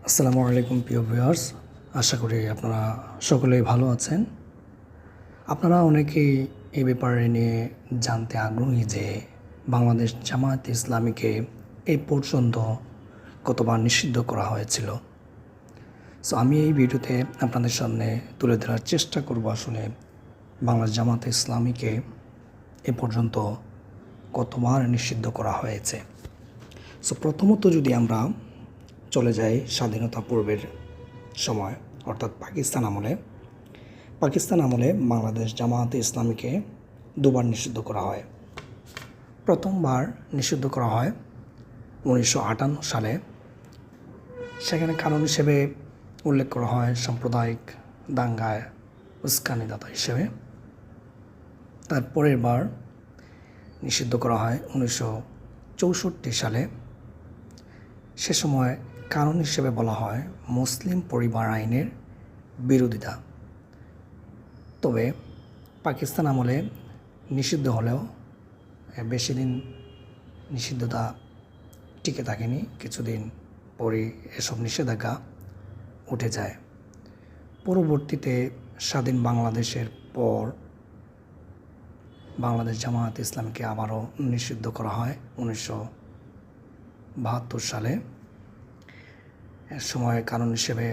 আসসালামু আলাইকুম প্রিয় ভিউয়ার্স, আশা করি আপনারা সকলেই ভালো আছেন। আপনারা অনেকেই এই ব্যাপারে নিয়ে জানতে আগ্রহী যে বাংলাদেশ জামায়াত ইসলামীকে এই পর্যন্ত কতবার নিষিদ্ধ করা হয়েছিল। সো আমি এই ভিডিওতে আপনাদের সামনে তুলে ধরার চেষ্টা করব আসলে বাংলাদেশ জামায়াত ইসলামীকে এ পর্যন্ত কতবার নিষিদ্ধ করা হয়েছে। সো প্রথমত যদি আমরা চলে যাই স্বাধীনতা পূর্বের সময়, অর্থাৎ পাকিস্তান আমলে বাংলাদেশ জামায়াতে ইসলামীকে দুবার নিষিদ্ধ করা হয়। প্রথমবার নিষিদ্ধ করা হয় 1958 সালে। সেখানে কারণ হিসেবে উল্লেখ করা হয় সাম্প্রদায়িক দাঙ্গায় উস্কানিদাতা হিসেবে। তার পরের বার নিষিদ্ধ করা হয় 1964 সালে। সে সময় কারণ হিসেবে বলা হয় মুসলিম পরিবার আইনের বিরোধিতা। তবে পাকিস্তান আমলে নিষিদ্ধ হলেও বেশি দিন নিষিদ্ধতা টিকে থাকেনি, কিছুদিন পরই এসব নিষেধাজ্ঞা উঠে যায়। পরবর্তীতে স্বাধীন বাংলাদেশের পর বাংলাদেশ জামায়াত ইসলামীকে আবারও নিষিদ্ধ করা হয় 1972 সালে। এর সময় কারণ হিসেবে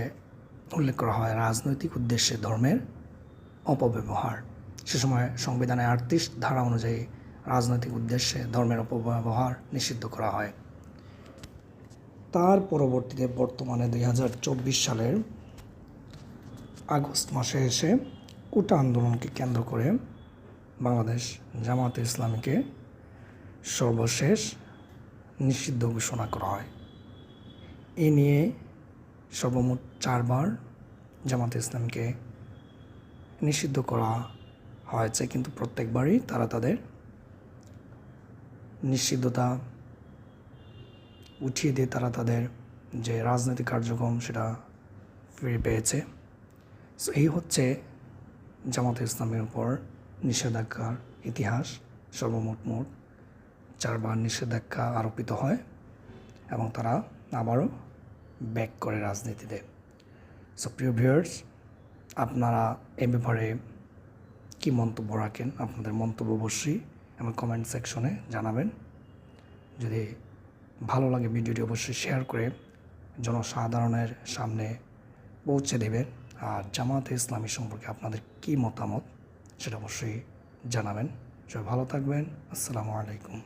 উল্লেখ করা হয় রাজনৈতিক উদ্দেশ্যে ধর্মের অপব্যবহার। সে সময় সংবিধানের 38 ধারা অনুযায়ী রাজনৈতিক উদ্দেশ্যে ধর্মের অপব্যবহার নিষিদ্ধ করা হয়। তার পরবর্তীতে বর্তমানে 2024 সালের আগস্ট মাসে এসে কোটা আন্দোলনকে কেন্দ্র করে বাংলাদেশ জামায়াতে ইসলামীকে সর্বশেষ নিষিদ্ধ ঘোষণা করা হয়। এ নিয়ে সর্বমোট 4 বার জামায়াতে ইসলামীকে নিষিদ্ধ করা হয়েছে, কিন্তু প্রত্যেকবারই তারা তাদের নিষিদ্ধতা উঠিয়ে দিয়ে তারা তাদের যে রাজনৈতিক কার্যক্রম সেটা ফিরে পেয়েছে। সো এই হচ্ছে জামায়াতে ইসলামের উপর নিষেধাজ্ঞার ইতিহাস। সর্বমোট 4 বার নিষেধাজ্ঞা আরোপিত হয় এবং তারা আবারও ব্যাক করে রাজনীতিতে। সো প্রিয় ভিউয়ার্স, আপনারা এ ব্যাপারে কী মন্তব্য রাখেন? আপনাদের মন্তব্য অবশ্যই আমার কমেন্ট সেকশনে জানাবেন। যদি ভালো লাগে ভিডিওটি অবশ্যই শেয়ার করে জনসাধারণের সামনে পৌঁছে দেবেন। আর জামায়াতে ইসলামী সম্পর্কে আপনাদের কী মতামত সেটা অবশ্যই জানাবেন। সবাই ভালো থাকবেন। আসসালামু আলাইকুম।